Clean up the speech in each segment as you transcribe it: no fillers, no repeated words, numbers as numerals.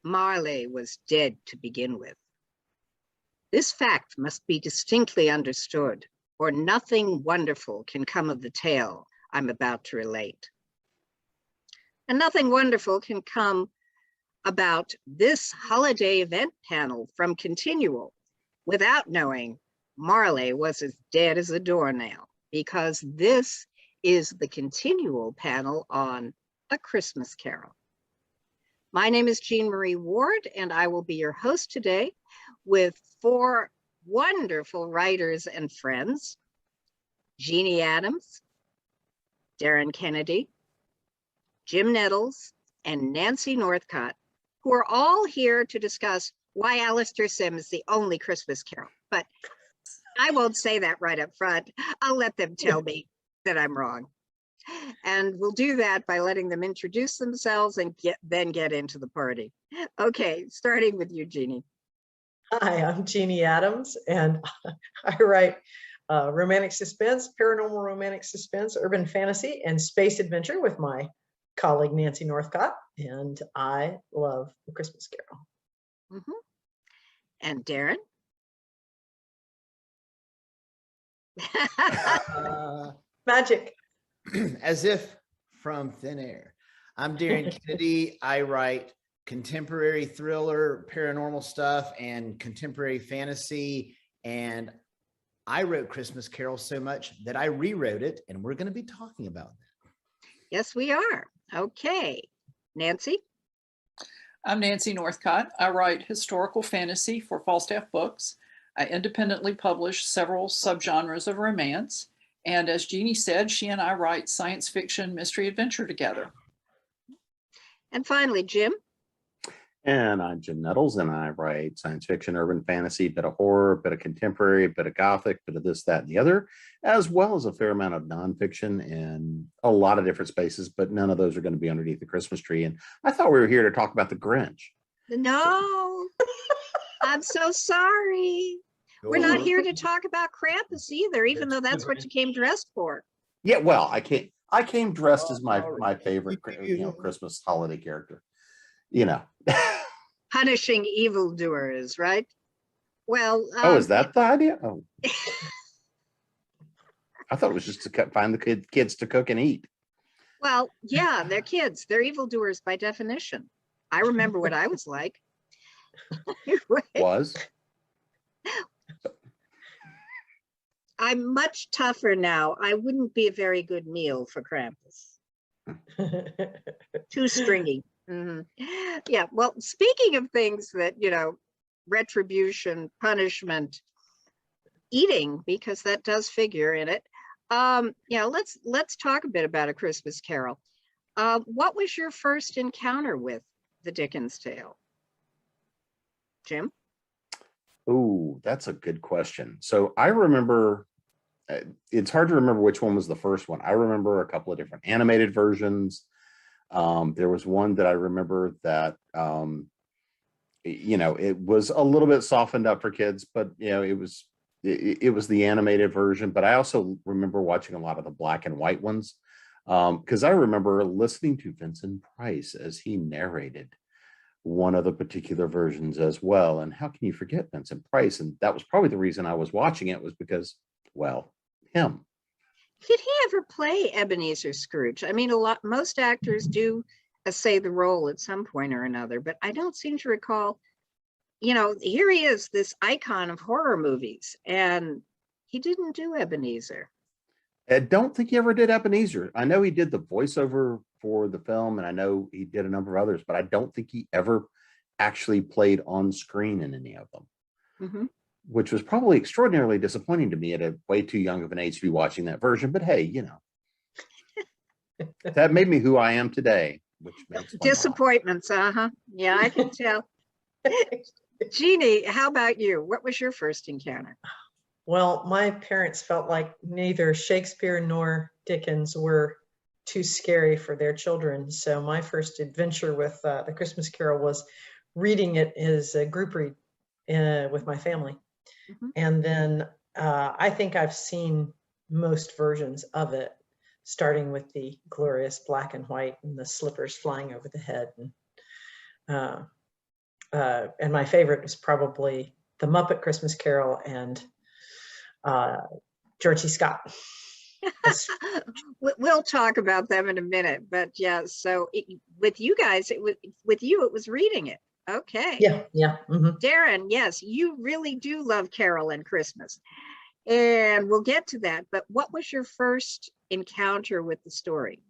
Marley was dead to begin with. This fact must be distinctly understood, or nothing wonderful can come of the tale I'm about to relate. And nothing wonderful can come about this holiday event panel from ConTinual without knowing Marley was as dead as a doornail, because this is the ConTinual panel on A Christmas Carol. My name is Jean Marie Ward, and I will be your host today with four wonderful writers and friends: Jeanne Adams, Darin Kennedy, Jim Nettles, and Nancy Northcott, who are all here to discuss why Alistair Sim is the only Christmas Carol. But I won't say that right up front. I'll let them tell me that I'm wrong. And we'll do that by letting them introduce themselves and then get into the party. Okay, starting with you, Jeanne. Hi, I'm Jeanne Adams, and I write romantic suspense, paranormal romantic suspense, urban fantasy, and space adventure with my colleague Nancy Northcott, and I love A Christmas Carol. And Darin? Magic. As if from thin air. I'm Darin Kennedy. I write contemporary thriller, paranormal stuff, and contemporary fantasy. And I wrote Christmas Carol so much that I rewrote it, and we're going to be talking about that. Yes, we are. Okay. Nancy? I'm Nancy Northcott. I write historical fantasy for Falstaff Books. I independently publish several subgenres of romance. And as Jeanne said, she and I write science fiction mystery adventure together. And finally, Jim? And I'm Jim Nettles, and I write science fiction, urban fantasy, bit of horror, bit of contemporary, bit of gothic, bit of this, that, and the other, as well as a fair amount of nonfiction in a lot of different spaces, but none of those are going to be underneath the Christmas tree. And I thought we were here to talk about the Grinch. No, I'm so sorry. We're not here to talk about Krampus either, even though that's what you came dressed for. Yeah, well, I came dressed as my favorite Christmas holiday character. Punishing evildoers, right? Well, is that the idea? Oh, I thought it was just to find the kids to cook and eat. Well, yeah, they're kids. They're evildoers by definition. I remember what I was like. Was? I'm much tougher now. I wouldn't be a very good meal for Krampus. Too stringy. Yeah, well, speaking of things that, retribution, punishment, eating, because that does figure in it. Let's talk a bit about A Christmas Carol. What was your first encounter with the Dickens tale? Jim? Oh, that's a good question. So I remember, it's hard to remember which one was the first one. I remember a couple of different animated versions. There was one that I remember that, it was a little bit softened up for kids, but, it was the animated version. But I also remember watching a lot of the black and white ones, because I remember listening to Vincent Price as he narrated one of the particular versions as well. And how can you forget Vincent Price? And that was probably the reason I was watching it, was because, well, him. Did he ever play Ebenezer Scrooge? I mean, most actors do essay the role at some point or another, but I don't seem to recall. Here he is, this icon of horror movies, and he didn't do Ebenezer. I don't think he ever did Ebenezer. I know he did the voiceover for the film, and I know he did a number of others, but I don't think he ever actually played on screen in any of them, which was probably extraordinarily disappointing to me at a way too young of an age to be watching that version. But hey, that made me who I am today, which makes disappointments. Yeah, I can tell. Jeanne, how about you? What was your first encounter? Well, my parents felt like neither Shakespeare nor Dickens were too scary for their children. So my first adventure with the Christmas Carol was reading it as a group read with my family. Mhm. And then I think I've seen most versions of it, starting with the glorious black and white and the slippers flying over the head. And my favorite was probably the Muppet Christmas Carol and George C. Scott. We'll talk about them in a minute, but yeah, so with you guys, with you, it was reading it. Okay. Yeah. Mhm. Darin, yes, you really do love Carol and Christmas. And we'll get to that. But what was your first encounter with the story?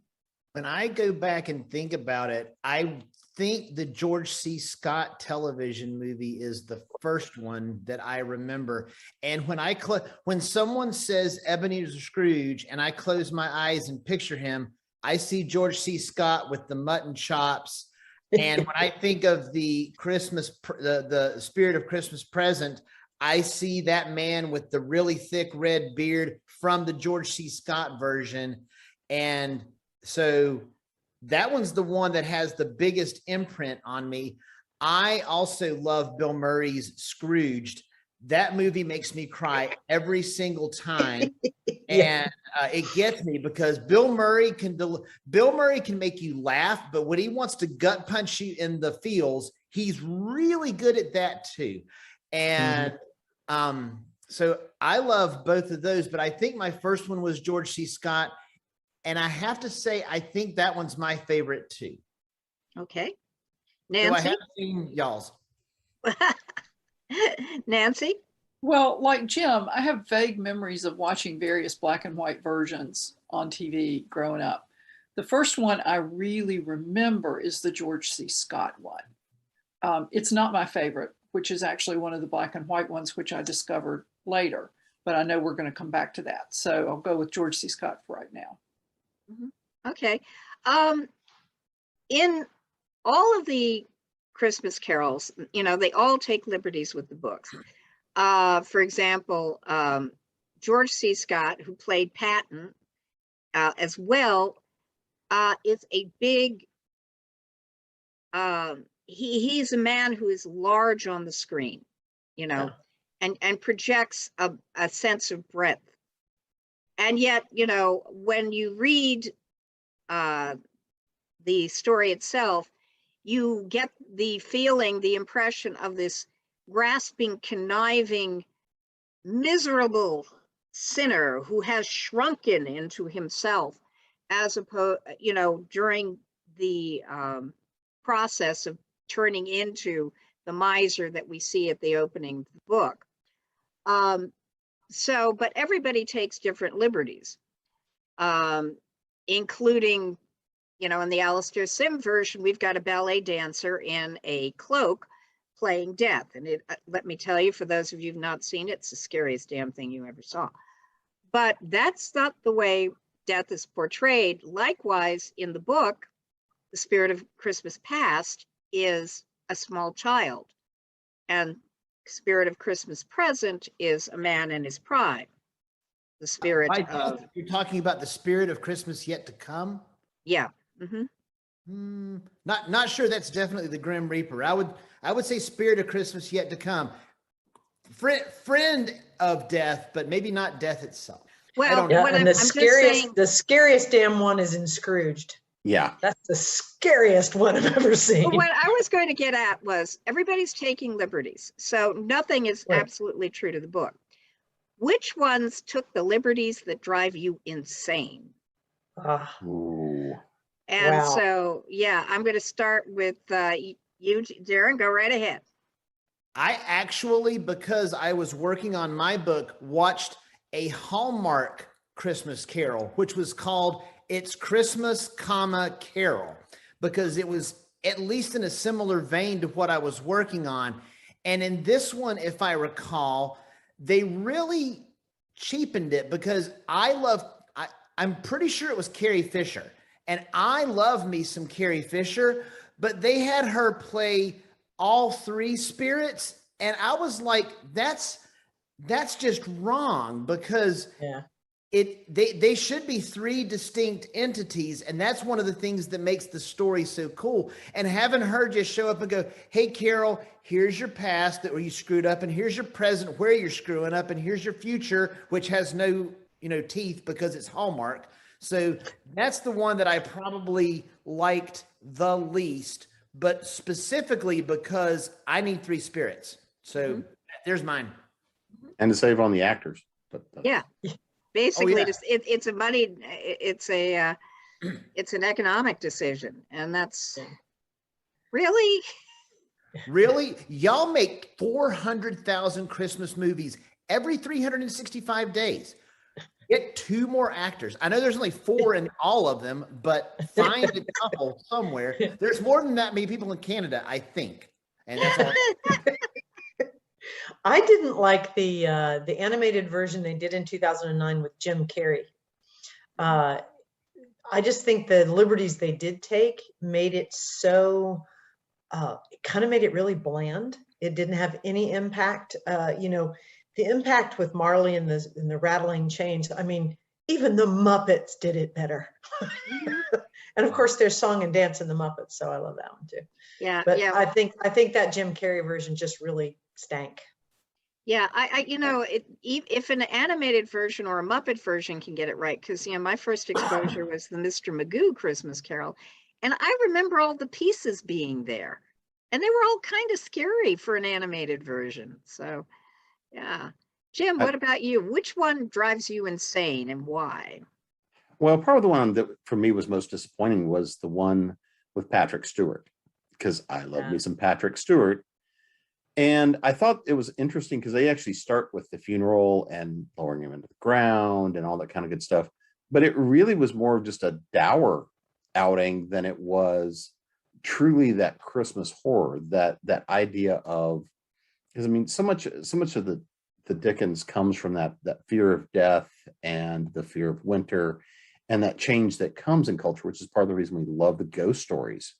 When I go back and think about it, I think the George C. Scott television movie is the first one that I remember. And when someone says Ebenezer Scrooge and I close my eyes and picture him, I see George C. Scott with the mutton chops. And when I think of the Spirit of Christmas Present, I see that man with the really thick red beard from the George C. Scott version. And so that one's the one that has the biggest imprint on me. I also love Bill Murray's Scrooged. That movie makes me cry every single time. And it gets me because Bill Murray can make you laugh, but when he wants to gut punch you in the feels, he's really good at that too. And so I love both of those, but I think my first one was George C. Scott. And I have to say, I think that one's my favorite too. Okay. So I Nancy? haven't seen y'all's. Nancy? Well, like Jim, I have vague memories of watching various black and white versions on TV growing up. The first one I really remember is the George C. Scott one. It's not my favorite, which is actually one of the black and white ones, which I discovered later, but I know we're going to come back to that. So I'll go with George C. Scott for right now. Okay. In all of the Christmas carols, they all take liberties with the books. For example, George C. Scott, who played Patton as well, is a big, he's a man who is large on the screen, and projects a sense of breadth. And yet, when you read the story itself, you get the feeling, the impression of this grasping, conniving, miserable sinner who has shrunken into himself, as opposed, during the process of turning into the miser that we see at the opening of the book. But everybody takes different liberties, including, in the Alastair Sim version, we've got a ballet dancer in a cloak playing Death. And let me tell you, for those of you who've not seen it, it's the scariest damn thing you ever saw. But that's not the way Death is portrayed. Likewise, in the book, the Spirit of Christmas Past is a small child. And Spirit of Christmas Present is a man in his prime. The spirit of... You're talking about the Spirit of Christmas Yet to Come? Yeah. Not sure that's definitely the Grim Reaper. I would say Spirit of Christmas Yet to Come. Friend of death, but maybe not death itself. Well, the scariest damn one is in Scrooged. Yeah. That's the scariest one I've ever seen. What I was going to get at was everybody's taking liberties. So nothing is absolutely true to the book. Which ones took the liberties that drive you insane? Ooh. And so, I'm going to start with you, Darin. Go right ahead. I actually, because I was working on my book, watched a Hallmark Christmas Carol, which was called It's Christmas, Carol, because it was at least in a similar vein to what I was working on. And in this one, if I recall, they really cheapened it because I'm pretty sure it was Carrie Fisher. And I love me some Carrie Fisher, but they had her play all three spirits. And I was like, that's just wrong because they should be three distinct entities, and that's one of the things that makes the story so cool. And having her just show up and go, hey Carol, here's your past that where you screwed up, and here's your present where you're screwing up, and here's your future which has no teeth because it's Hallmark. So that's the one that I probably liked the least, but specifically because I need three spirits. So there's mine. And to save on the actors. But Yeah. Basically, yeah. it's an economic decision, and that's really. Really? Y'all make 400,000 Christmas movies every 365 days. Get two more actors. I know there's only 4 in all of them, but find a couple somewhere. There's more than that many people in Canada, I think. And that's all. I didn't like the animated version they did in 2009 with Jim Carrey. I just think the liberties they did take made it so, it kind of made it really bland. It didn't have any impact. The impact with Marley and the rattling chains. I mean, even the Muppets did it better. And of course, there's song and dance in the Muppets, so I love that one too. Yeah, But yeah. I think that Jim Carrey version just really stank. Yeah, if an animated version or a Muppet version can get it right, because my first exposure was the Mr. Magoo Christmas Carol, and I remember all the pieces being there, and they were all kind of scary for an animated version. So, yeah, Jim, what about you? Which one drives you insane, and why? Well, probably the one that for me was most disappointing was the one with Patrick Stewart, because I love me some Patrick Stewart. And I thought it was interesting because they actually start with the funeral and lowering him into the ground and all that kind of good stuff. But it really was more of just a dour outing than it was truly that Christmas horror, that idea of, because I mean, so much of the Dickens comes from that fear of death and the fear of winter and that change that comes in culture, which is part of the reason we love the ghost stories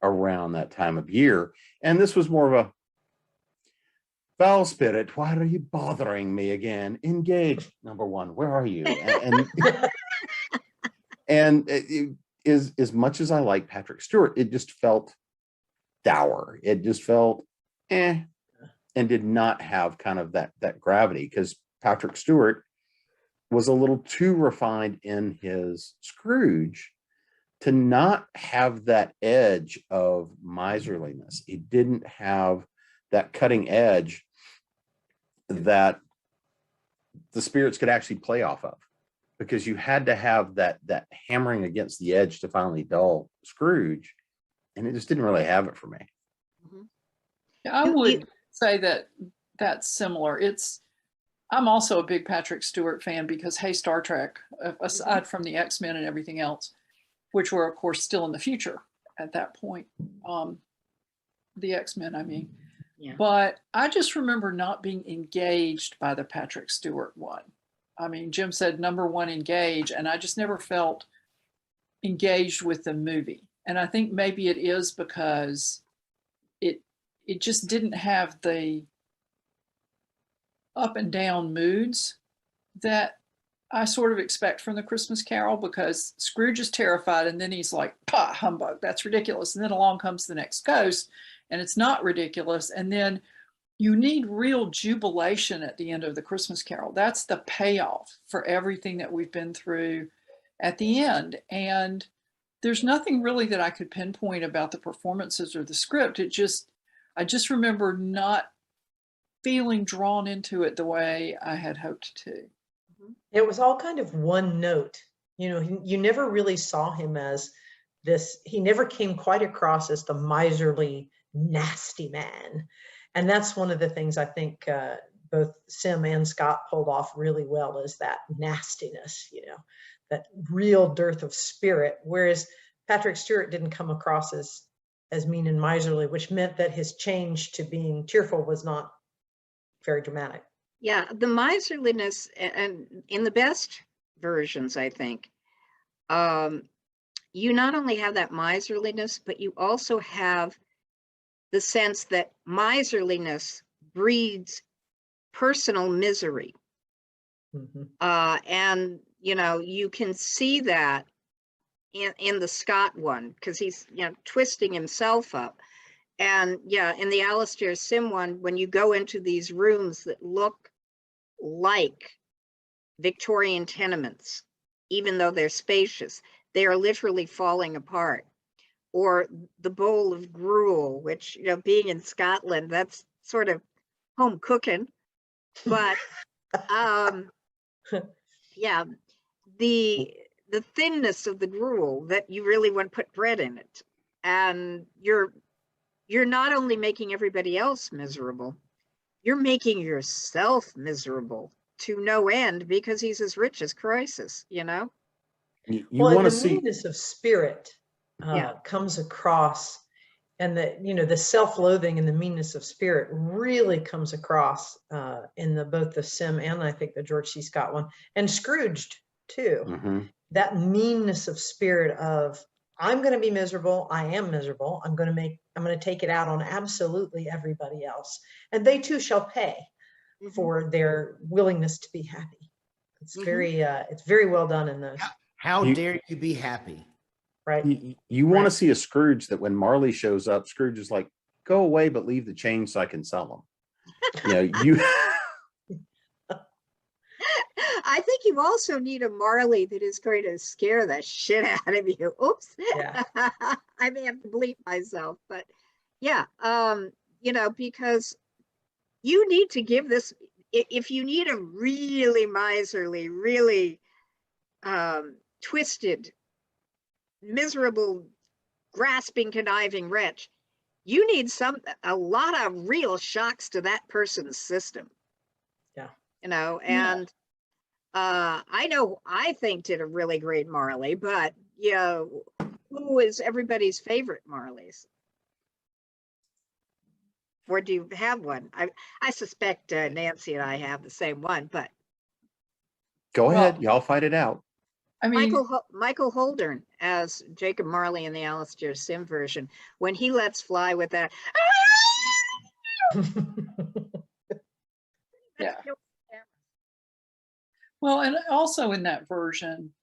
around that time of year. And this was more of a, foul spirit, why are you bothering me again? Engage, number one, where are you? And it is, as much as I like Patrick Stewart, it just felt dour. It just felt and did not have kind of that gravity, because Patrick Stewart was a little too refined in his Scrooge to not have that edge of miserliness. He didn't have that cutting edge that the spirits could actually play off of, because you had to have that hammering against the edge to finally dull Scrooge, and it just didn't really have it for me. Yeah, I would say that that's similar. I'm also a big Patrick Stewart fan because, hey, Star Trek, aside from the X-Men and everything else, which were of course still in the future at that point, the X-Men, I mean. Yeah. But I just remember not being engaged by the Patrick Stewart one. I mean, Jim said number one, engage, and I just never felt engaged with the movie. And I think maybe it is because it just didn't have the up and down moods that I sort of expect from the Christmas Carol, because Scrooge is terrified and then he's like, pah, humbug, that's ridiculous. And then along comes the next ghost and it's not ridiculous. And then you need real jubilation at the end of the Christmas Carol. That's the payoff for everything that we've been through at the end. And there's nothing really that I could pinpoint about the performances or the script. I just remember not feeling drawn into it the way I had hoped to. It was all kind of one note. You never really saw him as this. He never came quite across as the miserly, nasty man. And that's one of the things I think both Sim and Scott pulled off really well, is that nastiness, that real dearth of spirit. Whereas Patrick Stewart didn't come across as mean and miserly, which meant that his change to being tearful was not very dramatic. Yeah, the miserliness, and in the best versions, I think, you not only have that miserliness, but you also have the sense that miserliness breeds personal misery. Mhm. And, you know, you can see that in the Scott one, because he's, you know, twisting himself up. And yeah, in the Alastair Sim one, when you go into these rooms that look like Victorian tenements, even though they're spacious, they are literally falling apart. Or the bowl of gruel, which, you know, being in Scotland, that's sort of home cooking. But yeah, the thinness of the gruel, that you really want to put bread in it, and you're not only making everybody else miserable, you're making yourself miserable to no end, because he's as rich as Croesus, you know? You Well, want and to the see, meanness of spirit Yeah. comes across, and the, you know, the self-loathing and the meanness of spirit really comes across in both the Sim and I think the George C. Scott one, and Scrooged too. Mhm. That meanness of spirit of, I'm going to be miserable. I am miserable. I'm going to take it out on absolutely everybody else, and they too shall pay for their willingness to be happy. It's very well done in those. How You- dare you be happy? Right. you want to Right. see a Scrooge that when Marley shows up, Scrooge is like, go away, but leave the change so I can sell them. You know, you I think you also need a Marley that is going to scare the shit out of you. Oops. Yeah. I may have to bleep myself, but yeah, you know, because you need to give this, if you need a really miserly, really twisted, miserable, grasping, conniving wretch, you need a lot of real shocks to that person's system. Yeah. You know, and I think did a really great Marley, but you know, who is everybody's favorite Marleys? Or do you have one? I suspect Nancy and I have the same one, but go Well, ahead, y'all fight it out. I mean, Michael Holdern as Jacob Marley in the Alastair Sim version, when he lets fly with that. yeah. Well, and also in that version,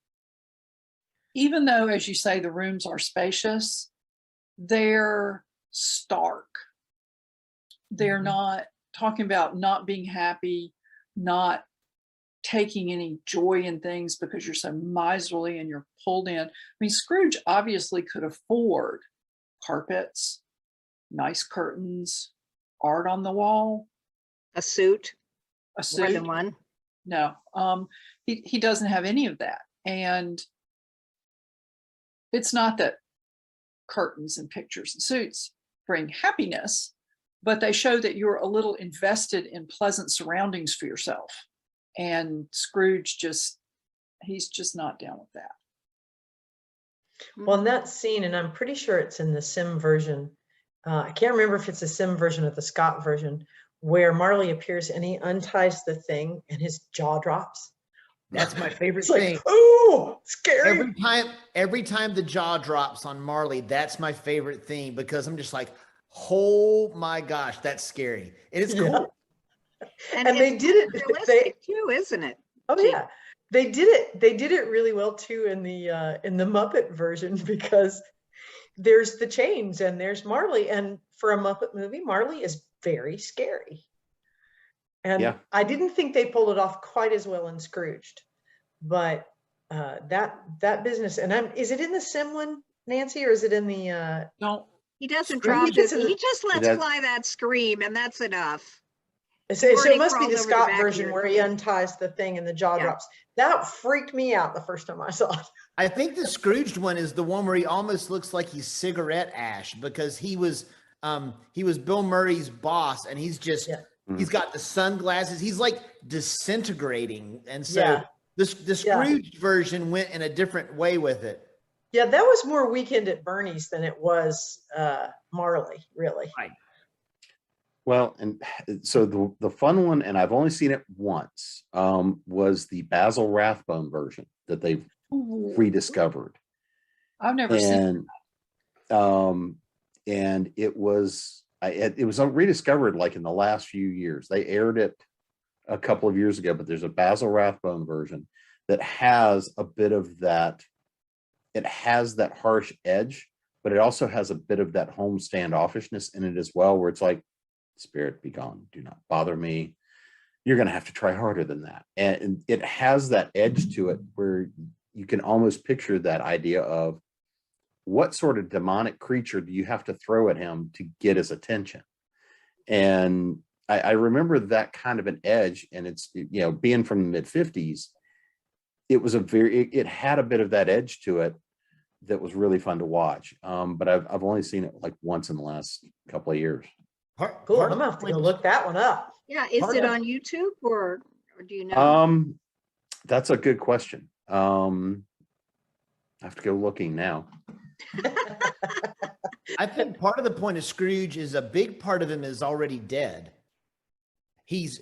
even though, as you say, the rooms are spacious, they're stark. They're Mhm. not talking about not being happy, not taking any joy in things because you're so miserly and you're pulled in. I mean, Scrooge obviously could afford carpets, nice curtains, art on the wall, A suit, a more suit. than one. No, he doesn't have any of that. And it's not that curtains and pictures and suits bring happiness, but they show that you're a little invested in pleasant surroundings for yourself. And Scrooge he's just not down with that. Well, in that scene, and I'm pretty sure it's in the Sim version, I can't remember if it's the Sim version or the Scott version, where Marley appears and he unties the thing and his jaw drops. That's my favorite It's like, thing. oh, scary. Every time the jaw drops on Marley, that's my favorite thing, because I'm just like, oh my gosh, that's scary. And it's Yeah. cool. And they did it. Realistic too, isn't it? Oh Gee. yeah, they did it. They did it really well too in the Muppet version, because there's the chains and there's Marley, and for a Muppet movie, Marley is very scary. And Yeah. I didn't think they pulled it off quite as well in Scrooged, but that business. And is it in the Sim one, Nancy, or is it in the? No, He doesn't Scrooge drop is his, in the- he just lets That- fly that scream, and that's enough. So already it must be crawled the over the Scott back of version your where he unties the thing and the jaw Yeah. drops. That freaked me out the first time I saw it. I think the Scrooged one is the one where he almost looks like he's cigarette ash, because he was Bill Murray's boss, and he's just Yeah. he's got the sunglasses. He's like disintegrating. And so Yeah. the Scrooged version went in a different way with it. Yeah, that was more Weekend at Bernie's than it was Marley, really. Right. Well, and so the fun one, and I've only seen it once, was the Basil Rathbone version that they've rediscovered. I've never seen. And it was rediscovered like in the last few years. They aired it a couple of years ago, but there's a Basil Rathbone version that has a bit of that. It has that harsh edge, but it also has a bit of that home standoffishness in it as well, where it's like, spirit be gone, do not bother me. You're going to have to try harder than that. And it has that edge to it where you can almost picture that idea of what sort of demonic creature do you have to throw at him to get his attention? And I remember that kind of an edge, and it's, you know, being from the mid 50s, it was it had a bit of that edge to it that was really fun to watch. But I've only seen it like once in the last couple of years. Cool. I'm gonna have to go look that one up. Yeah, is it on YouTube or do you know? That's a good question. I have to go looking now. I think part of the point of Scrooge is a big part of him is already dead. He's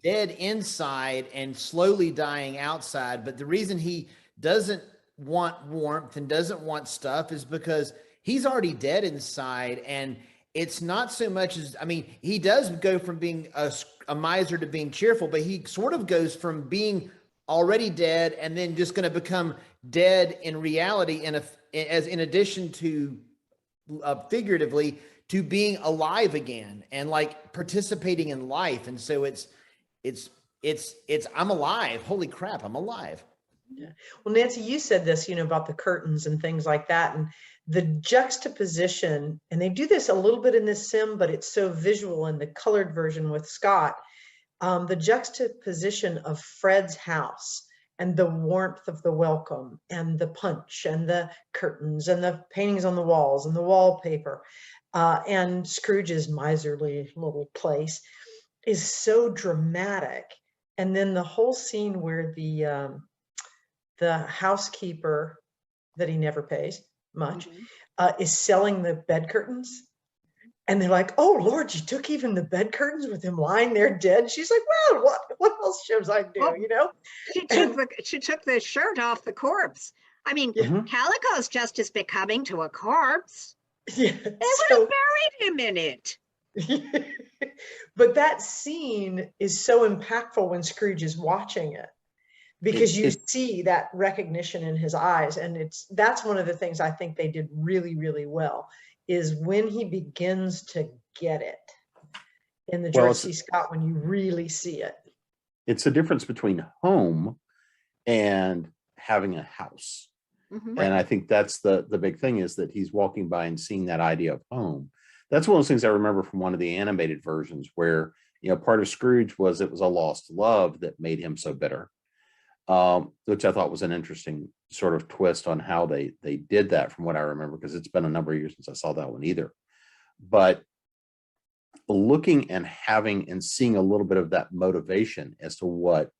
dead inside and slowly dying outside. But the reason he doesn't want warmth and doesn't want stuff is because he's already dead inside. And it's not so much as, I mean, he does go from being a miser to being cheerful, but he sort of goes from being already dead and then just going to become dead in reality, as in addition to figuratively, to being alive again and like participating in life. And so it's I'm alive. Holy crap, I'm alive. Yeah. Well, Nancy, you said this, you know, about the curtains and things like that, and the juxtaposition, and they do this a little bit in this sim, but it's so visual in the colored version with Scott, the juxtaposition of Fred's house and the warmth of the welcome and the punch and the curtains and the paintings on the walls and the wallpaper, and Scrooge's miserly little place is so dramatic. And then the whole scene where the housekeeper that he never pays much is selling the bed curtains, and they're like, "Oh Lord, you took even the bed curtains with him lying there dead." She's like, "Well, what else should I do?" Well, you know, she took the shirt off the corpse. I mean, calico's just as becoming to a corpse. Yeah, They would have buried him in it. But that scene is so impactful when Scrooge is watching it, because you see that recognition in his eyes. And that's one of the things I think they did really, really well, is when he begins to get it in the George C. Scott, when you really see it. It's a difference between home and having a house. And I think that's the big thing, is that he's walking by and seeing that idea of home. That's one of those things I remember from one of the animated versions where, you know, part of Scrooge was it was a lost love that made him so bitter, which I thought was an interesting sort of twist on how they did that, from what I remember, because it's been a number of years since I saw that one either. But looking and having and seeing a little bit of that motivation as to what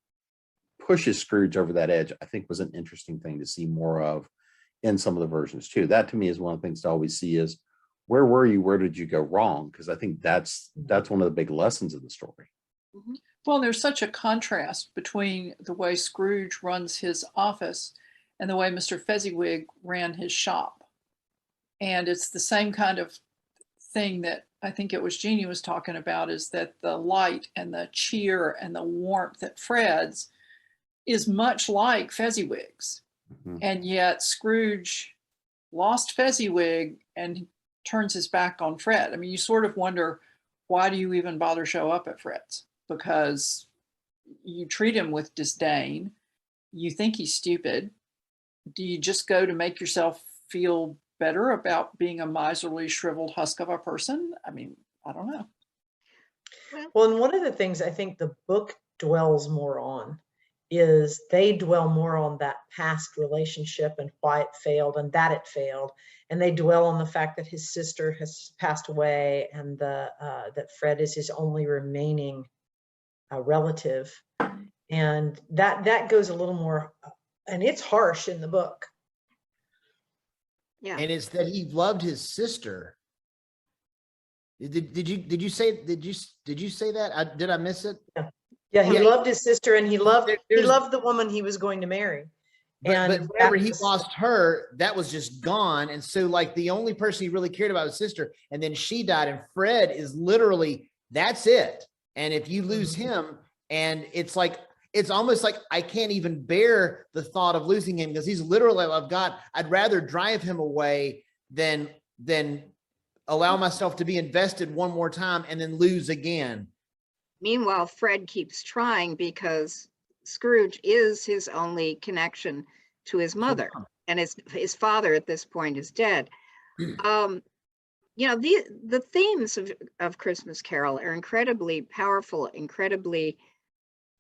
pushes Scrooge over that edge, I think was an interesting thing to see more of in some of the versions too. That to me is one of the things to always see is, where were you? Where did you go wrong? Because I think that's one of the big lessons of the story. Well, there's such a contrast between the way Scrooge runs his office and the way Mr. Fezziwig ran his shop. And it's the same kind of thing that I think it was Jeannie was talking about, is that the light and the cheer and the warmth at Fred's is much like Fezziwig's. And yet Scrooge lost Fezziwig and turns his back on Fred. I mean, you sort of wonder, why do you even bother show up at Fred's? Because you treat him with disdain. You think he's stupid. Do you just go to make yourself feel better about being a miserly, shriveled husk of a person? I mean, I don't know. Well, and one of the things I think the book dwells more on is they dwell more on that past relationship and why it failed and that it failed. And they dwell on the fact that his sister has passed away and that Fred is his only remaining relative. And that goes a little more, and it's harsh in the book. Yeah. And it's that he loved his sister. Did you say that? Did I miss it? Yeah, he loved his sister, and he loved the woman he was going to marry. But whenever he lost her, that was just gone. And so like the only person he really cared about was his sister, and then she died, and Fred is literally, that's it. And if you lose him, And it's almost like I can't even bear the thought of losing him, because he's literally, I'd rather drive him away than allow myself to be invested one more time and then lose again. Meanwhile, Fred keeps trying because Scrooge is his only connection to his mother, and his father at this point is dead. You know, the themes of Christmas Carol are incredibly powerful, incredibly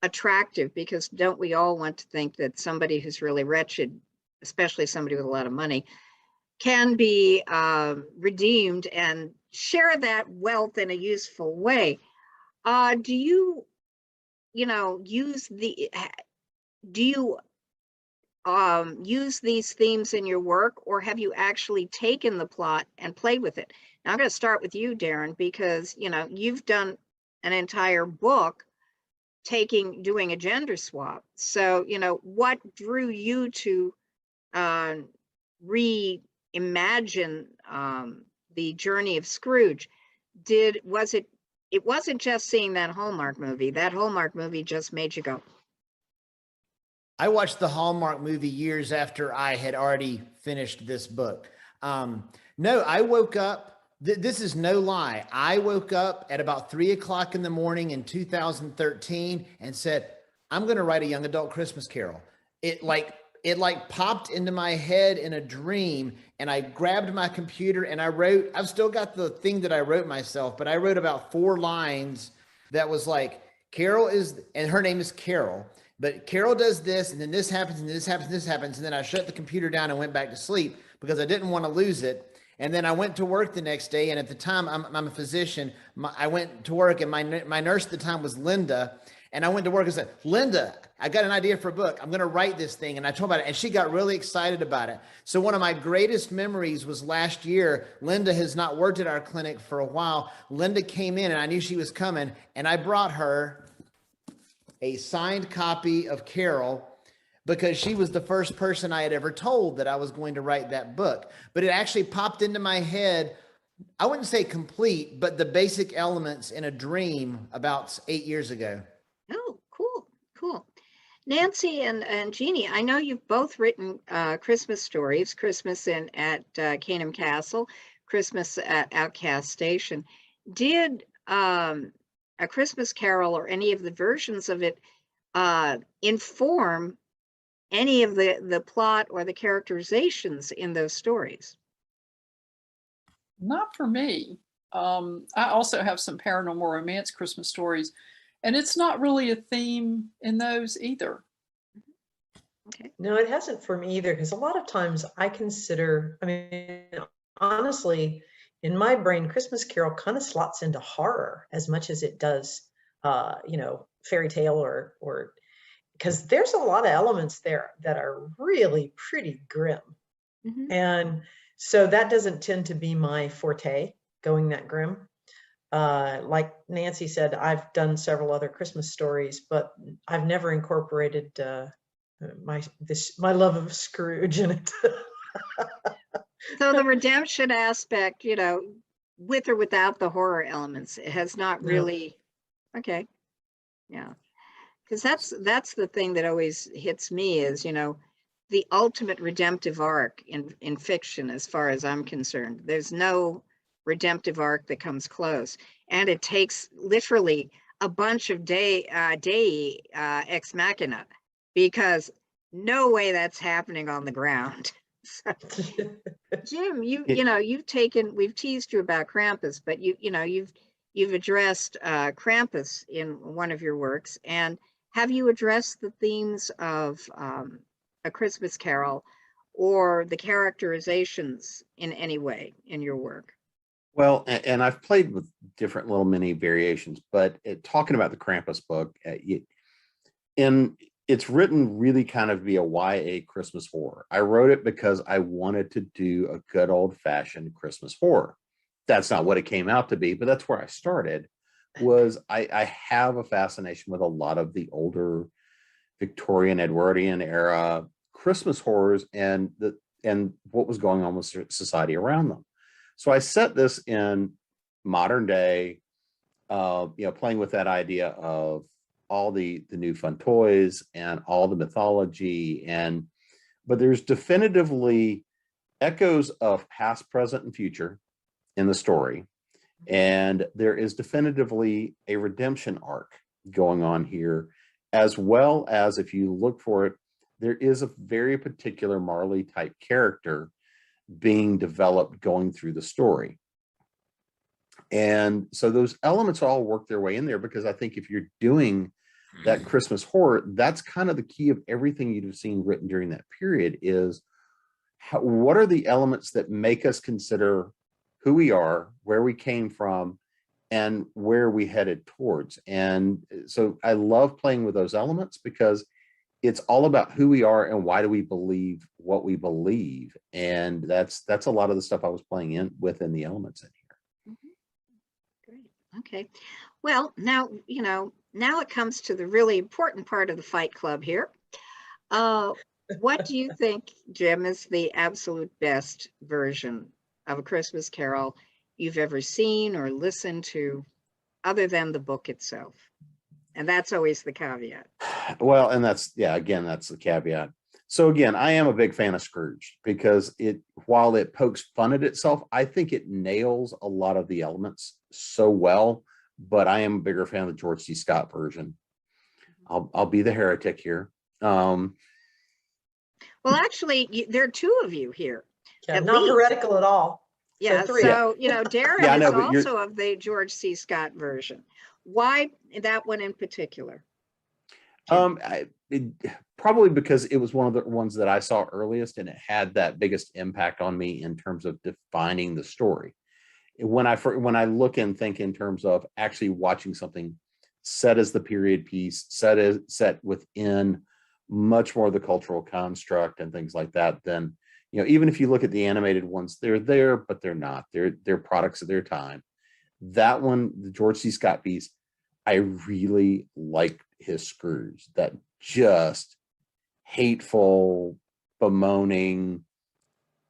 attractive, because don't we all want to think that somebody who's really wretched, especially somebody with a lot of money, can be redeemed and share that wealth in a useful way? Do you, use use these themes in your work, or have you actually taken the plot and played with it? Now I'm going to start with you, Darin, because you've done an entire book doing a gender swap. So what drew you to reimagine the journey of Scrooge? It wasn't just seeing that Hallmark movie. That Hallmark movie just made you go. I watched the Hallmark movie years after I had already finished this book. No, I woke up, this is no lie. I woke up at about 3 o'clock in the morning in 2013 and said, I'm going to write a young adult Christmas Carol. It popped into my head in a dream, and I grabbed my computer and I've still got the thing that I wrote myself, but I wrote about 4 lines that was like, Carol and her name is Carol, but Carol does this, and then this happens, and this happens, and this happens. And then I shut the computer down and went back to sleep because I didn't want to lose it. And then I went to work the next day. And at the time, I'm a physician. I went to work, and my nurse at the time was Linda. And I went to work and said, Linda, I got an idea for a book. I'm going to write this thing. And I told her about it, and she got really excited about it. So one of my greatest memories was last year. Linda has not worked at our clinic for a while. Linda came in, and I knew she was coming, and I brought her a signed copy of Carol, because she was the first person I had ever told that I was going to write that book. But it actually popped into my head, I wouldn't say complete, but the basic elements in a dream about 8 years ago. Oh, cool. Nancy and Jeannie, I know you've both written Christmas stories, Christmas at Caneham Castle, Christmas at Outcast Station. Did A Christmas Carol or any of the versions of it inform any of the plot or the characterizations in those stories? Not for me. I also have some paranormal romance Christmas stories, and it's not really a theme in those either. Okay. No, it hasn't for me either, because a lot of times honestly, in my brain, Christmas Carol kind of slots into horror as much as it does, fairy tale or because there's a lot of elements there that are really pretty grim. Mm-hmm. And so that doesn't tend to be my forte, going that grim. Like Nancy said, I've done several other Christmas stories, but I've never incorporated my love of Scrooge in it. So the redemption aspect, with or without the horror elements, it has not really. No. Okay. Yeah. Because that's the thing that always hits me is, the ultimate redemptive arc in fiction, as far as I'm concerned. There's no redemptive arc that comes close. And it takes literally a bunch of Dei ex machina, because no way that's happening on the ground. So, Jim, we've teased you about Krampus, but you've addressed Krampus in one of your works. And have you addressed the themes of A Christmas Carol or the characterizations in any way in your work? Well, and I've played with different little mini variations, but talking about the Krampus book, it's written really kind of be a YA Christmas horror. I wrote it because I wanted to do a good old-fashioned Christmas horror. That's not what it came out to be, but that's where I started. Was I have a fascination with a lot of the older Victorian, Edwardian era Christmas horrors and what was going on with society around them. So I set this in modern day, playing with that idea of all the new fun toys and all the mythology, but there's definitively echoes of past, present, and future in the story. And there is definitively a redemption arc going on here, as well as, if you look for it, there is a very particular Marley type character being developed going through the story. And so those elements all work their way in there, because I think if you're doing that Christmas horror, that's kind of the key of everything you'd have seen written during that period is what are the elements that make us consider who we are, where we came from, and where we headed towards. And so I love playing with those elements, because it's all about who we are and why do we believe what we believe. And that's a lot of the stuff I was playing within the elements in here. Great. Okay. Well, now, now it comes to the really important part of the Fight Club here. What do you think, Jim, is the absolute best version of A Christmas Carol you've ever seen or listened to, other than the book itself? And that's always the caveat. Well, and that's the caveat. So again, I am a big fan of Scrooge, because while it pokes fun at itself, I think it nails a lot of the elements so well. But I am a bigger fan of the George C. Scott version. I'll be the heretic here. Well, actually, there are two of you here. Yeah, not heretical at all. Yeah, three. so, Darin Yeah, I know, is but also of the George C. Scott version. Why that one in particular? Probably because it was one of the ones that I saw earliest, and it had that biggest impact on me in terms of defining the story. When I look and think in terms of actually watching something set as the period piece, set within much more of the cultural construct and things like that, then even if you look at the animated ones, they're there, but they're not. They're products of their time. That one, the George C. Scott piece, I really liked his Scrooge, that just hateful, bemoaning,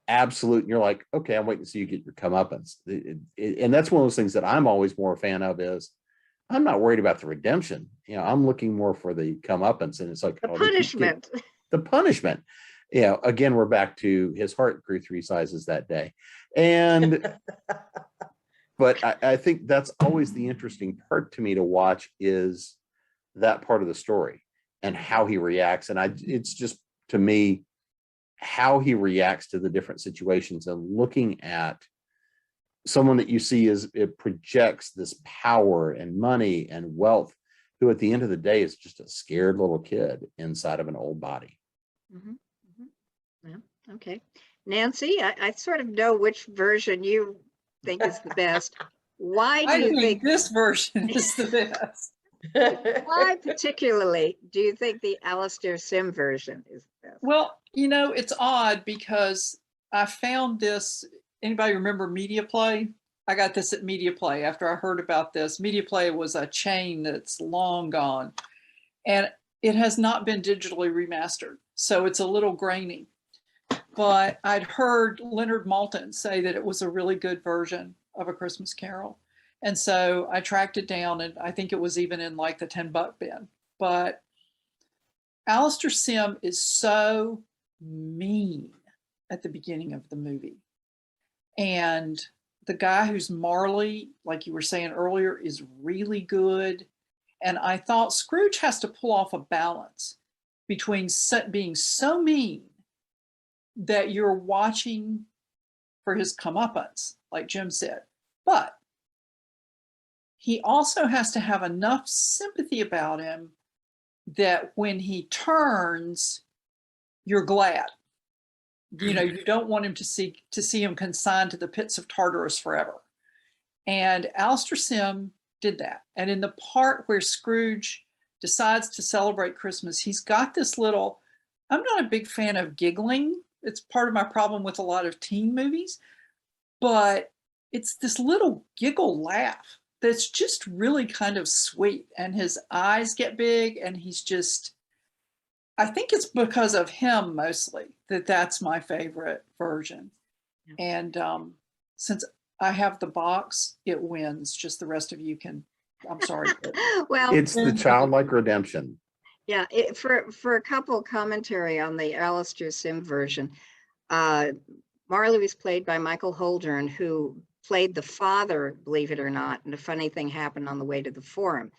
absolute. And you're like, okay, I'm waiting to see you get your comeuppance. And that's one of those things that I'm always more a fan of is I'm not worried about the redemption. I'm looking more for the comeuppance. And it's like the punishment. The punishment. Again, we're back to his heart grew 3 sizes that day. And but I think that's always the interesting part to me to watch, is that part of the story and how he reacts. And it's just, to me, how he reacts to the different situations, and looking at someone that you see as it projects this power and money and wealth, who at the end of the day is just a scared little kid inside of an old body. Mm-hmm. Mm-hmm. Yeah. Okay. Nancy, I sort of know which version you think is the best. Why do you think this version is the best? Why particularly do you think the Alastair Sim version is the best? Well, it's odd, because I found this. Anybody remember Media Play? I got this at Media Play after I heard about this. Media Play was a chain that's long gone, and it has not been digitally remastered, so it's a little grainy. But I'd heard Leonard Maltin say that it was a really good version of A Christmas Carol. And so I tracked it down, and I think it was even in like the $10 bin. But Alastair Sim is so mean at the beginning of the movie. And the guy who's Marley, like you were saying earlier, is really good. And I thought Scrooge has to pull off a balance between being so mean that you're watching for his comeuppance, like Jim said. But he also has to have enough sympathy about him that when he turns, you're glad. You don't want him to see him consigned to the pits of Tartarus forever. And Alastair Sim did that. And in the part where Scrooge decides to celebrate Christmas, he's got this little, I'm not a big fan of giggling. It's part of my problem with a lot of teen movies, but it's this little giggle laugh that's just really kind of sweet. And his eyes get big, and he's just, I think it's because of him mostly that's my favorite version. And since I have the box, it wins. Just the rest of you can I'm sorry. But Well, It's the childlike redemption. yeah, for a couple commentary on the Alastair Sim version, Marley was played by Michael Holdern, who played the father, believe it or not, and a funny thing happened on the way to the forum.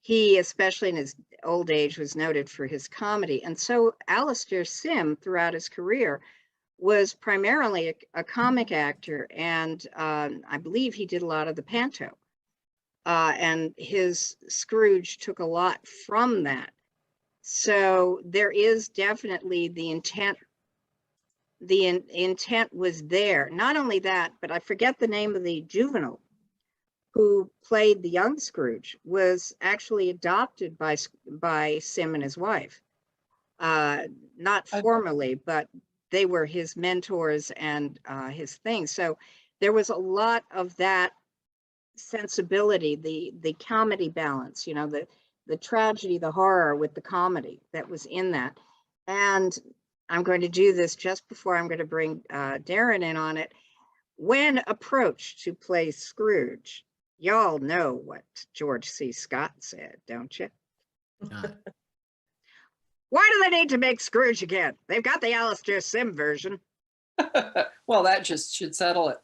He, especially in his old age, was noted for his comedy. And so Alastair Sim, throughout his career, was primarily a comic actor. And I believe he did a lot of the panto. And his Scrooge took a lot from that. So there is definitely the intent. The intent was there. Not only that, but I forget the name of the juvenile who played the young Scrooge, was actually adopted by Sim and his wife. Not formally, but they were his mentors and his thing. So there was a lot of that sensibility, the comedy balance, you know, the tragedy, the horror with the comedy that was in that. And I'm going to do this just before I'm going to bring Darin in on it. When approached to play Scrooge, y'all know what George C. Scott said, don't you? Why do they need to make Scrooge again? They've got the Alastair Sim version. well, that just should settle it.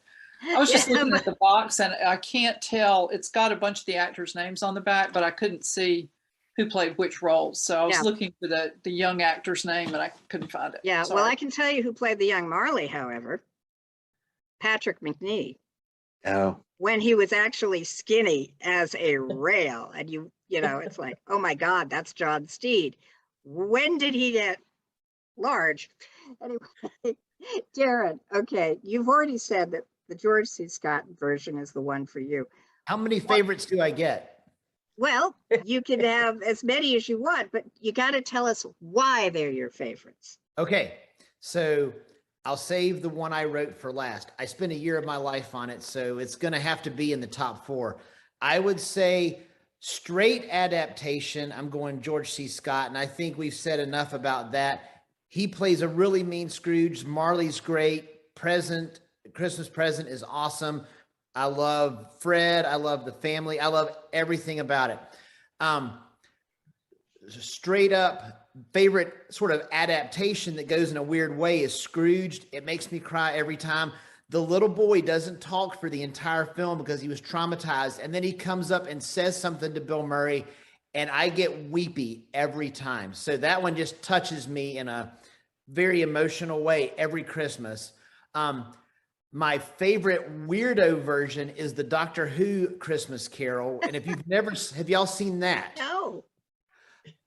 I was just looking at the box and I can't tell. It's got a bunch of the actors' names on the back, but I couldn't see who played which roles. So I was looking for the young actor's name and I couldn't find it. Yeah, Sorry. well, I can tell you who played the young Marley, however. Patrick McNee. Oh, When he was actually skinny as a rail. And you know, it's like, oh my God, that's John Steed. When did he get large? Anyway, Darin, okay, you've already said that the George C. Scott version is the one for you. How many favorites do I get? Well, you can have as many as you want, but you got to tell us why they're your favorites. Okay, so I'll save the one I wrote for last. I spent a year of my life on it, so it's going to have to be in the top 4. I would say straight adaptation, I'm going George C. Scott, and I think we've said enough about that. He plays a really mean Scrooge. Marley's great. Christmas Present is awesome. I love Fred. I love the family. I love everything about it. Straight up favorite sort of adaptation that goes in a weird way is Scrooged. It makes me cry every time. The little boy doesn't talk for the entire film because he was traumatized. And then he comes up and says something to Bill Murray and I get weepy every time. So that one just touches me in a very emotional way every Christmas. My favorite weirdo version is the Doctor Who Christmas Carol. And if you've never, have y'all seen that? No.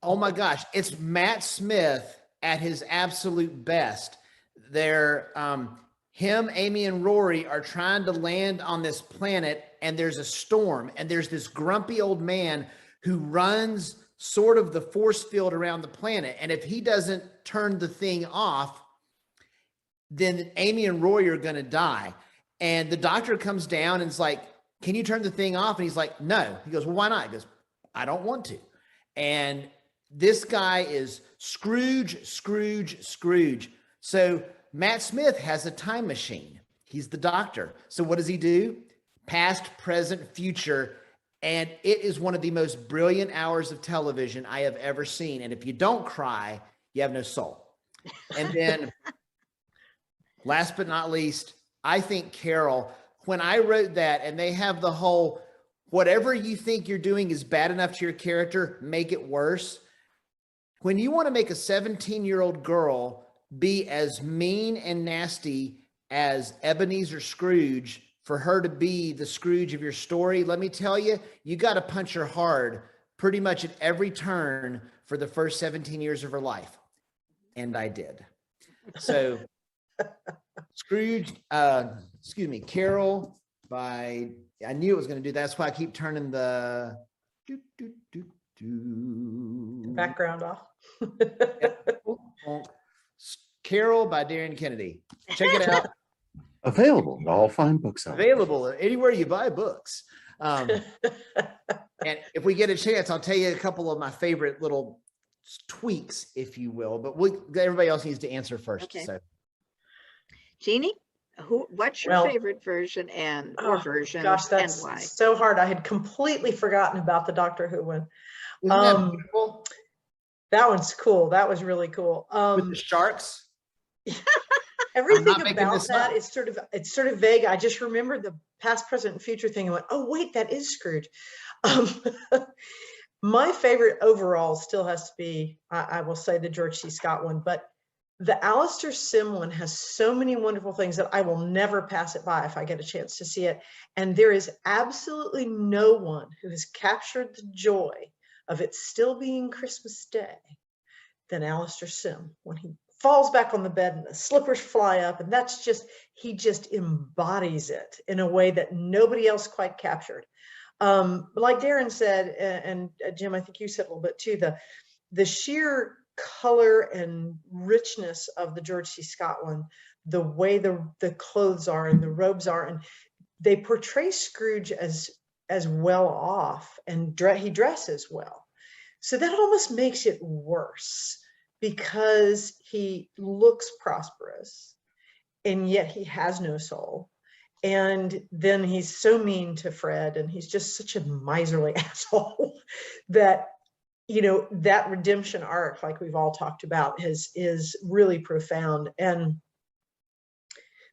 Oh my gosh. It's Matt Smith at his absolute best. They're, him, Amy, and Rory are trying to land on this planet and there's a storm and there's this grumpy old man who runs sort of the force field around the planet. And if he doesn't turn the thing off, then Amy and Rory are going to die. And the doctor comes down and is like, can you turn the thing off? And he's like, no. He goes, well, why not? He goes, I don't want to. And this guy is Scrooge. So Matt Smith has a time machine. He's the doctor. So what does he do? Past, present, future. And it is one of the most brilliant hours of television I have ever seen. And if you don't cry, you have no soul. And then last but not least, I think Carol, when I wrote that and they have the whole, whatever you think you're doing is bad enough to your character, make it worse. When you want to make a 17-year-old girl be as mean and nasty as Ebenezer Scrooge for her to be the Scrooge of your story, let me tell you, you got to punch her hard pretty much at every turn for the first 17 years of her life. And I did. So Scrooge, Carol by, I knew it was going to do that. That's why I keep turning the Background off. Carol by Darin Kennedy. Check it out. available at all fine booksellers. Available anywhere you buy books. And if we get a chance, I'll tell you a couple of my favorite little tweaks, if you will, but everybody else needs to answer first. Okay. So Jeannie? What's your Well, favorite version or oh, versions gosh, and that's why? so hard. I had completely forgotten about the Doctor Who one. Isn't that Um, beautiful? that one's cool. That was really cool. With the sharks? Everything not making about this that up. is it's sort of vague. I just remember the past, present, and future thing and went, oh wait, that is Scrooge. Um, my favorite overall still has to be, I will say, the George C. Scott one, but the Alistair Sim one has so many wonderful things that I will never pass it by if I get a chance to see it. And there is absolutely no one who has captured the joy of it still being Christmas Day than Alistair Sim when he falls back on the bed and the slippers fly up. And that's just, he just embodies it in a way that nobody else quite captured. Like Darin said, and Jim, I think you said a little bit too, the sheer color and richness of the George C. Scott one, the way the clothes are and the robes are, and they portray Scrooge as well off, and he dresses well. So that almost makes it worse because he looks prosperous and yet he has no soul. And then he's so mean to Fred, and he's just such a miserly asshole that, you know, that redemption arc, like we've all talked about, is really profound. And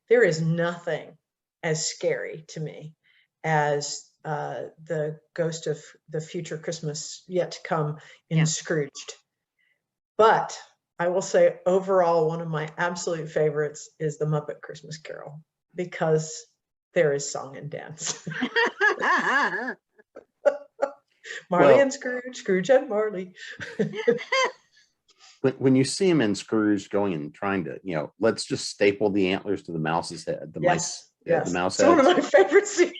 there is nothing as scary to me as the ghost of the future Christmas yet to come in Scrooged. But I will say overall, one of my absolute favorites is the Muppet Christmas Carol, because there is song and dance. Marley and Scrooge, Scrooge and Marley. When you see him in Scrooge going and trying to, you know, let's just staple the antlers to the mouse's head, the Yes, the mouse it's one of heads. my favorite scenes.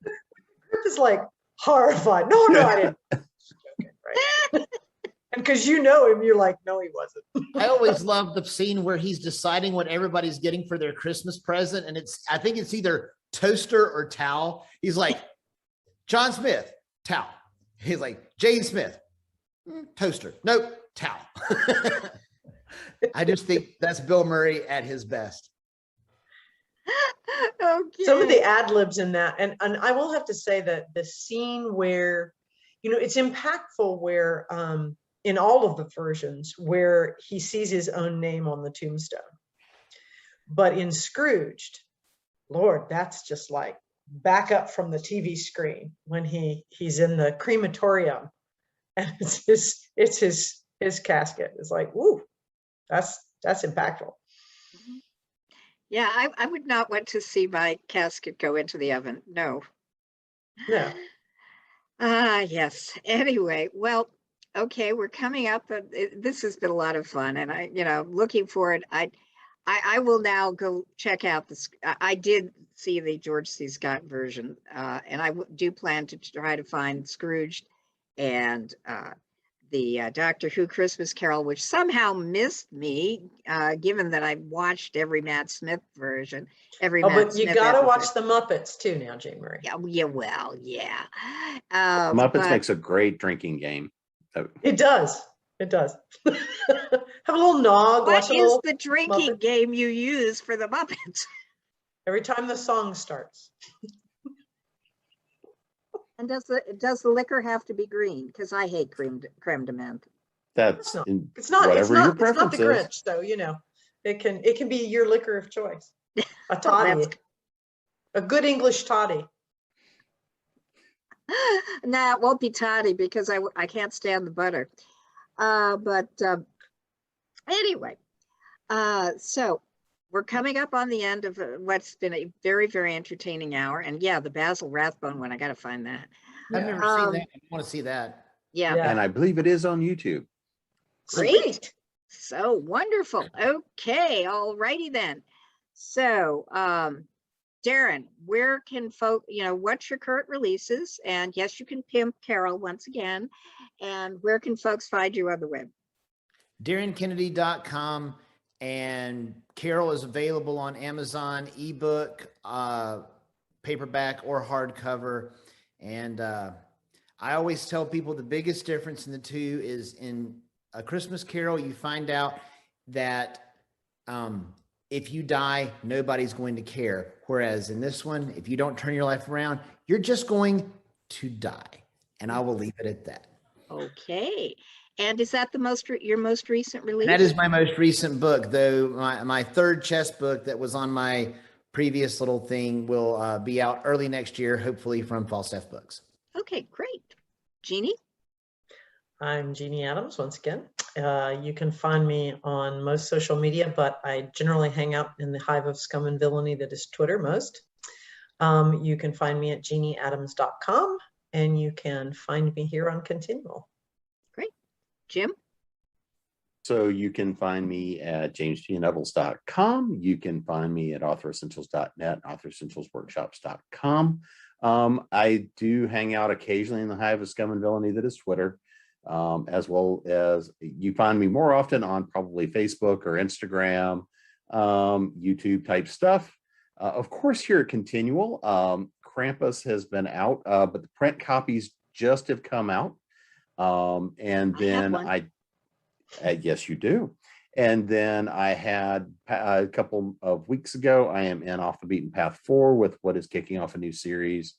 Group is like horrified. No, I didn't. Right? And because you know him, you're like, no, he wasn't. I always love the scene where he's deciding what everybody's getting for their Christmas present. And I think it's either toaster or towel. He's like, John Smith, towel. He's like, Jane Smith, toaster. Nope, towel. I just think that's Bill Murray at his best. Okay. Some of the ad libs in that, and I will have to say that the scene where, you know, it's impactful where in all of the versions where he sees his own name on the tombstone. But in Scrooged, Lord, that's just like back up from the TV screen when he's in the crematorium and it's his casket. It's like, woo, that's impactful. Yeah, I would not want to see my casket go into the oven. No. No. Yes. Anyway, well, okay, we're coming up. This has been a lot of fun, and looking forward. I will now go check out this. I did see the George C. Scott version, and I do plan to try to find Scrooge and the Doctor Who Christmas Carol, which somehow missed me, given that I've watched every Matt Smith version. But you got to watch the Muppets too now, Jane Marie. Yeah, well, yeah. Muppets makes a great drinking game. It does. It does. Have a little nog. What is the drinking game you use for the Muppets? Every time the song starts. And does the liquor have to be green? Because I hate creme de menthe. It's not your It's not preference the Grinch, so you know it can be your liquor of choice. A toddy, a good English toddy. Nah, it won't be toddy because I can't stand the butter. But anyway, so we're coming up on the end of what's been a very, very entertaining hour. And yeah, the Basil Rathbone one, I got to find that. I've never seen that. I want to see that. Yeah. And I believe it is on YouTube. Great. So wonderful. Okay. All righty then. So, Darin, where can what's your current releases? And yes, you can pimp Carol once again. And where can folks find you on the web? DarinKennedy.com, and Carol is available on Amazon, ebook, paperback, or hardcover. And I always tell people the biggest difference in the two is in A Christmas Carol, you find out that if you die, nobody's going to care. Whereas in this one, if you don't turn your life around, you're just going to die. And I will leave it at that. Okay. And is that your most recent release? And that is my most recent book, though my third chess book that was on my previous little thing will be out early next year, hopefully from Falstaff Books. Okay, great. Jeannie? I'm Jeanne Adams once again. You can find me on most social media, but I generally hang out in the hive of scum and villainy that is Twitter most. You can find me at jeannieadams.com, and you can find me here on Continual. Great. Jim? So you can find me at jamesgnettles.com. You can find me at authoressentials.net, authoressentialsworkshops.com. I do hang out occasionally in the hive of scum and villainy that is Twitter, as well as you find me more often on probably Facebook or Instagram, YouTube type stuff. Of course, here at Continual, Krampus has been out, but the print copies just have come out. And then yes, you do. And then I had a couple of weeks ago, I am in Off the Beaten Path 4 with what is kicking off a new series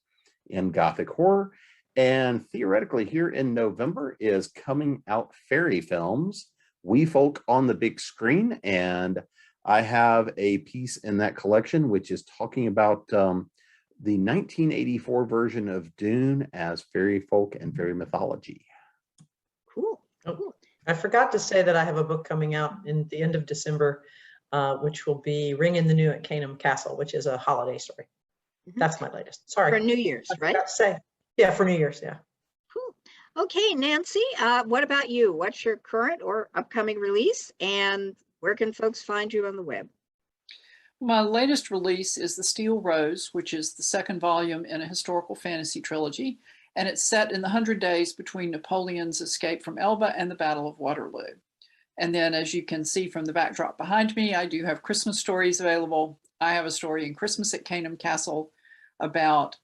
in Gothic horror. And theoretically, here in November is coming out Fairy Films, We Folk on the Big Screen. And I have a piece in that collection, which is talking about the 1984 version of Dune as fairy folk and fairy mythology. Cool. Oh, I forgot to say that I have a book coming out in the end of December, which will be Ring in the New at Caneham Castle, which is a holiday story. That's my latest. Sorry. For New Year's, right? I forgot to say. Yeah, for New Year's, yeah. Cool. Okay, Nancy, what about you? What's your current or upcoming release, and where can folks find you on the web? My latest release is The Steel Rose, which is the second volume in a historical fantasy trilogy, and it's set in the 100 days between Napoleon's escape from Elba and the Battle of Waterloo. And then, as you can see from the backdrop behind me, I do have Christmas stories available. I have a story in Christmas at Caneham Castle about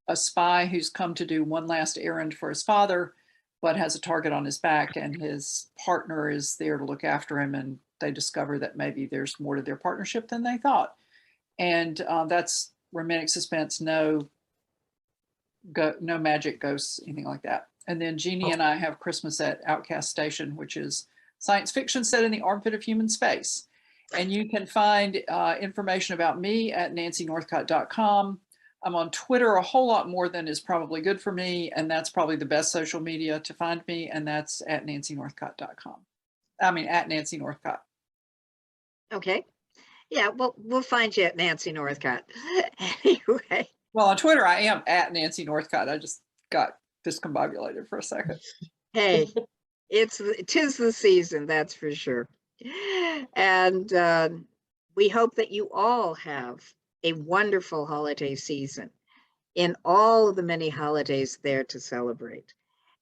a spy who's come to do one last errand for his father, but has a target on his back, and his partner is there to look after him, and they discover that maybe there's more to their partnership than they thought. And that's romantic suspense, no magic, ghosts, anything like that. And then Jeannie and I have Christmas at Outcast Station, which is science fiction set in the armpit of human space. And you can find information about me at nancynorthcott.com. I'm on Twitter a whole lot more than is probably good for me, and that's probably the best social media to find me, and that's at nancynorthcott.com. I mean, at Nancy Northcott. Okay. Yeah, well, we'll find you at Nancy Northcott. Anyway. Well, on Twitter, I am at Nancy Northcott. I just got discombobulated for a second. Hey, tis the season, that's for sure. And we hope that you all have a wonderful holiday season in all of the many holidays there to celebrate,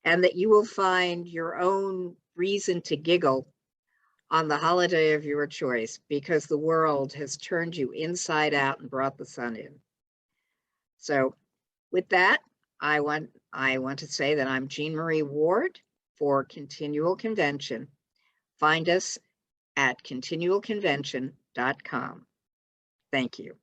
and that you will find your own reason to giggle on the holiday of your choice, because the world has turned you inside out and brought the sun in. So with that, I want to say that I'm Jean Marie Ward for Continual Convention. Find us at continualconvention.com. Thank you.